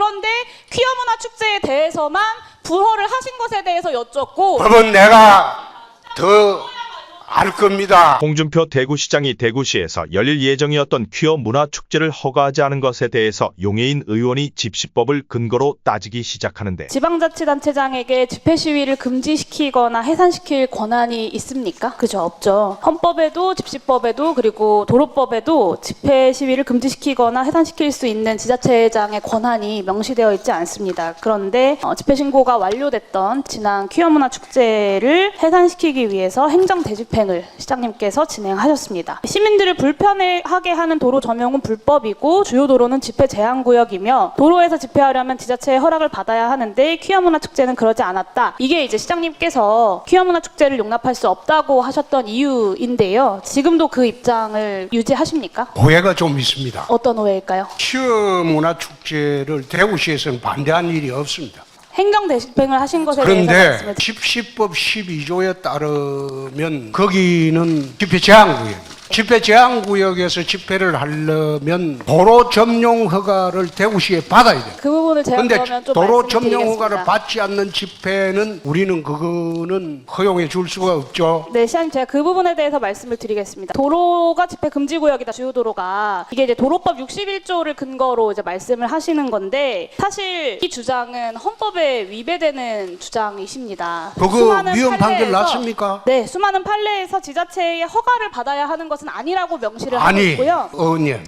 그런데 퀴어 문화 축제에 대해서만 불허를 하신 것에 대해서 여쭙고 법은 내가 더 알 겁니다. 홍준표 대구시장이 대구시에서 열릴 예정이었던 퀴어 문화축제를 허가하지 않은 것에 대해서 용해인 의원이 집시법을 근거로 따지기 시작하는데 지방자치단체장에게 집회 시위를 금지시키거나 해산시킬 권한이 있습니까? 그죠? 없죠. 헌법에도 집시법에도 그리고 도로법에도 집회 시위를 금지시키거나 해산시킬 수 있는 지자체장의 권한이 명시되어 있지 않습니다. 그런데 집회 신고가 완료됐던 지난 퀴어 문화 축제를 해산시키기 위해서 행정 대집행을 시장님께서 진행하셨습니다. 시민들을 불편하게 하는 도로 점용은 불법이고 주요 도로는 집회 제한 구역이며 도로에서 집회하려면 지자체의 허락을 받아야 하는데 퀴어 문화 축제는 그러지 않았다. 이게 이제 시장님께서 퀴어 문화 축제를 용납할 수 없다고 하셨던 이유인데요. 지금도 그 입장을 유지하십니까? 오해가 좀 있습니다. 어떤 오해일까요? 퀴어 문화축제를 대구시에서는 반대한 일이 없습니다. 행정 대집행을 하신 것에 대해서 그런데 말씀을 집시법 12조에 따르면 거기는 집회 제한 구역입니다. 집회 제한 구역에서 집회를 하려면 도로 점용 허가를 대구시에 받아야 돼요. 그 부분을 제가 그런데 그러면 좀 도로 말씀을 점용 드리겠습니다. 허가를 받지 않는 집회는 우리는 그거는 허용해 줄 수가 없죠. 네, 시장님 제가 그 부분에 대해서 말씀을 드리겠습니다. 도로가 집회 금지 구역이다, 주요 도로가. 이게 이제 도로법 61조를 근거로 이제 말씀을 하시는 건데 사실 이 주장은 헌법에 위배되는 주장이십니다. 그거 수많은 위헌 판결 판례에서- 났습니까? 네, 수많은 판례에서 지자체의 허가를 받아야 하는 것은 아니라고 명시를 하고 아니, 있고요. 의원님.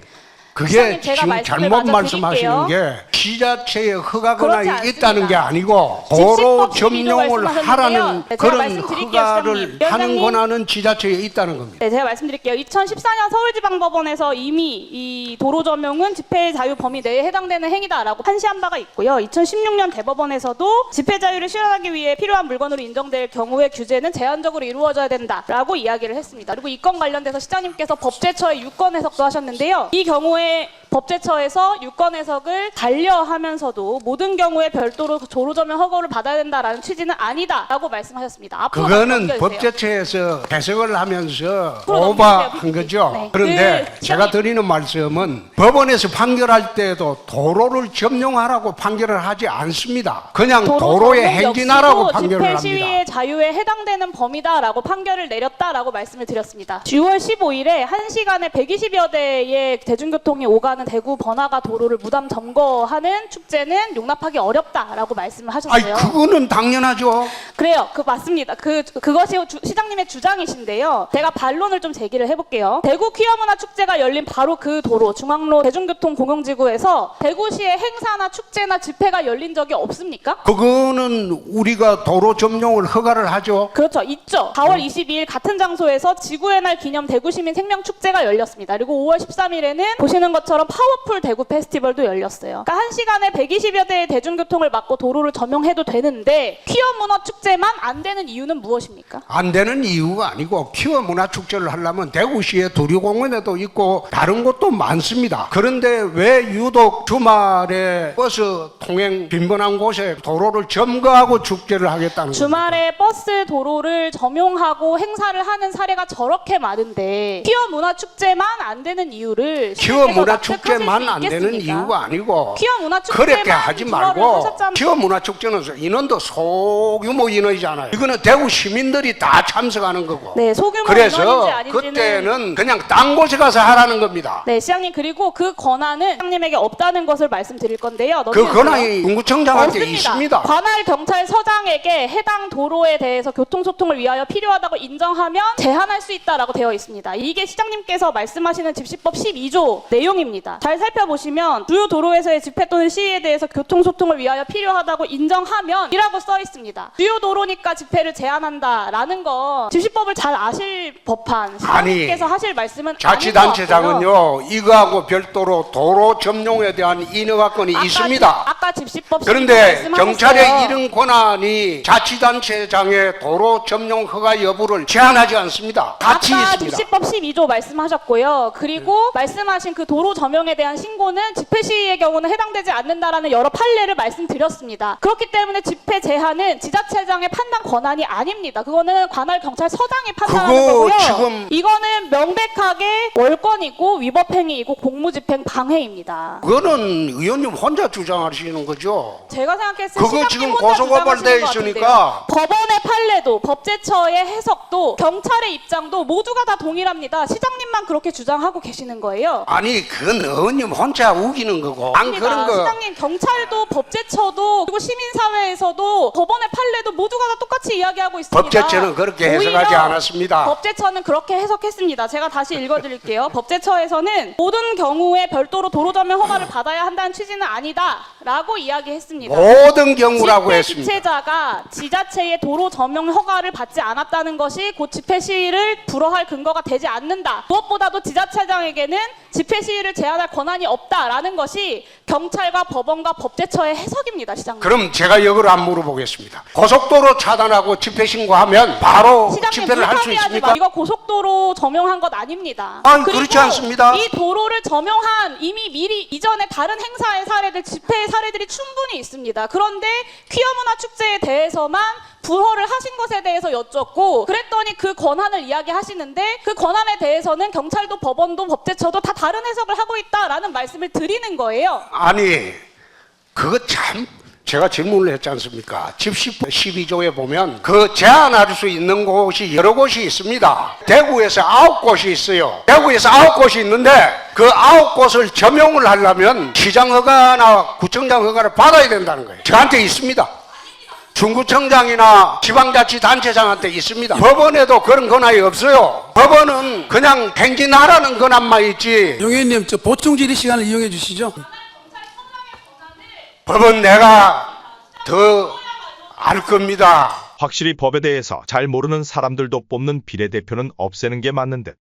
그게 시장님, 제가 지금 말씀을 잘못 마저 말씀하시는 드릴게요. 게 지자체의 허가 그렇지 권한이 있다는 게 않습니다. 아니고 도로 집시법 12조 점용을 말씀하셨는데요. 하라는 네, 제가 그런 말씀드릴게요, 허가를 시장님. 하는 위원장님. 권한은 지자체에 있다는 겁니다. 네, 제가 말씀드릴게요. 2014년 서울지방법원에서 이미 이 도로 점용은 집회 자유 범위 내에 해당되는 행위다라고 판시한 바가 있고요. 2016년 대법원에서도 집회 자유를 실현하기 위해 필요한 물건으로 인정될 경우의 규제는 제한적으로 이루어져야 된다라고 이야기를 했습니다. 그리고 이 건 관련돼서 시장님께서 법제처의 유권 해석도 하셨는데요. 이 경우에 법제처에서 유권 해석을 반려하면서도 모든 경우에 별도로 도로 점용 허가를 받아야 된다라는 취지는 아니다라고 말씀하셨습니다. 앞으로 그거는 넘겨주세요. 법제처에서 해석을 하면서 앞으로 오버한 넘기세요, 거죠. 네. 그런데 그 제가 시장님. 드리는 말씀은 법원에서 판결할 때도 도로를 점용하라고 판결을 하지 않습니다. 그냥 도로에 점용 행진하라고 역시도 판결을 집회 합니다. 시위의 자유에 해당되는 범위다라고 판결을 내렸다라고 말씀을 드렸습니다. 6월 15일에 1시간에 120여 대의 대중교통이 오가는 대구 번화가 도로를 무단 점거하는 축제는 용납하기 어렵다라고 말씀을 아니 하셨어요. 그거는 당연하죠. 그래요. 맞습니다. 그것이 시장님의 주장이신데요. 제가 반론을 좀 제기를 해볼게요. 대구 퀴어 문화 축제가 열린 바로 그 도로 중앙로 대중교통 공용지구에서 대구시의 행사나 축제나 집회가 열린 적이 없습니까? 그거는 우리가 도로 점용을 허가를 하죠. 그렇죠. 있죠. 4월 22일 같은 장소에서 지구의 날 기념 대구시민 생명축제가 열렸습니다. 그리고 5월 13일에는 보시는 것처럼 파워풀 대구 페스티벌도 열렸어요. 그러니까 1시간에 120여 대의 대중교통을 막고 도로를 점용해도 되는데 퀴어 문화 축제만 안 되는 이유는 무엇입니까? 안 되는 이유가 아니고 퀴어 문화축제를 하려면 대구시에 두류공원에도 있고 다른 곳도 많습니다. 그런데 왜 유독 주말에 버스 통행 빈번한 곳에 도로를 점거하고 축제를 하겠다는 겁니까? 주말에 버스 도로를 점용하고 행사를 하는 사례가 저렇게 많은데 퀴어 문화 축제만 안 되는 이유를 퀴어 시민께서 문화축제만 납득하실 수 안 되는 있겠습니까? 이유가 아니고 퀴어 문화축제만 그렇게 하지 말고 하셨잖아요. 퀴어 문화축제는 인원도 소규모 인원이잖아요. 이거는 대구 시민들이 다 참석하는 거고. 네, 소규모 그래서 인원인지 아닌지는 그때는 그냥 딴 곳에 가서 하라는 겁니다. 네, 시장님 그리고 그 권한은 시장님에게 없다는 것을 말씀드릴 건데요. 그 넘겨주세요. 권한이 군구청장한테 없습니다. 있습니다. 관할 경찰서장에게 해당 도로에 대해서 교통소통을 위하여 필요하다고 인정하면 제한할 수 있다라고 되어 있습니다. 이게 시장님께서 말씀하시는 집시법 12조 내용입니다. 잘 살펴보시면 주요 도로에서의 집회 또는 시위에 대해서 교통소통을 위하여 필요하다고 인정하면 이라고 써 있습니다. 주요 도로니까 집회를 제한한다라는 건 집시법을 잘 아실 법한 시장님께서 하실 말씀은 자치단체장은요 이거하고 별도로 도로 점용에 대한 인허가권이 있습니다. 아까 집시법 그런데 12조 경찰의 말씀하셨어요. 이런 권한이 자치단체장의 도로 점용 허가 여부를 제한하지 않습니다. 같이 아까 있습니다. 집시법 12조 말씀하셨고요. 그리고 말씀하신 그 도로 점용 저명에 대한 신고는 집회 시위의 경우는 해당되지 않는다라는 여러 판례를 말씀드렸습니다. 그렇기 때문에 집회 제한은 지자체장의 판단 권한이 아닙니다. 그거는 관할 경찰서장이 판단하는 그거 거고요. 지금- 이거는 명백하게 월권이고 위법행위이고 공무집행 방해입니다. 그거는 의원님 혼자 주장하시는 거죠. 제가 생각했을 때 그거 시장님 지금 혼자 고소고발돼 주장하시는 것 있으니까. 같은데요. 법원의 판례도 법제처의 해석도 경찰의 입장도 모두가 다 동일합니다. 시장님만 그렇게 주장하고 계시는 거예요. 아니 그건 의원님 혼자 우기는 거고 안 그런 아닙니다. 거. 시장님, 경찰도 법제처도 그리고 시민사회에서도 법원의 판례도 모두가 다 똑같이 이야기하고 있습니다. 법제처는 그렇게 해석하지 오히려 않았습니다. 법제처는 그렇게 해석했습니다. 제가 다시 읽어드릴게요. 법제처에서는 모든 경우에 별도로 도로점용 허가를 받아야 한다는 취지는 아니다라고 이야기했습니다. 모든 경우라고 집회 했습니다. 주최자가 지자체의 도로 점용 허가를 받지 않았다는 것이 곧 집회 시위를 불허할 근거가 되지 않는다. 무엇보다도 지자체장에게는 집회 시위를 제한할 권한이 없다라는 것이 경찰과 법원과 법제처의 해석입니다, 시장님. 그럼 제가 이걸 안 물어보겠습니다. 고속도로 차단하고 집회 신고하면 바로 시장님, 집회를 할 수 불합리하지 있습니까? 마. 이거 고속도로 점용한 것 아닙니다. 아니, 그리고 그렇지 않습니다. 이 도로를 점용한 이미 미리 이전에 다른 행사의 사례들, 집회의 사례들이 충분히 있습니다. 그런데 퀴어 문화 축제에 대해서만 불허를 하신 것에 대해서 여쭙고 그랬더니 그 권한을 이야기하시는데 그 권한에 대해서는 경찰도 법원도 법제처도 다 다른 해석을 하고 있다라는 말씀을 드리는 거예요. 아니 그거 참 제가 질문을 했지 않습니까? 집시 12조에 보면 그 제한할 수 있는 곳이 여러 곳이 있습니다. 대구에서 9곳이 있어요. 대구에서 9곳이 있는데 그 9곳을 점용을 하려면 시장 허가나 구청장 허가를 받아야 된다는 거예요. 저한테 있습니다. 중구청장이나 지방자치단체장한테 있습니다. 법원에도 그런 권한이 없어요. 법원은 그냥 행진하라는 권한만 있지. 용혜님, 저 보충 질의 시간을 이용해 주시죠. 법은 내가 더 알 겁니다. 확실히 법에 대해서 잘 모르는 사람들도 뽑는 비례대표는 없애는 게 맞는 듯.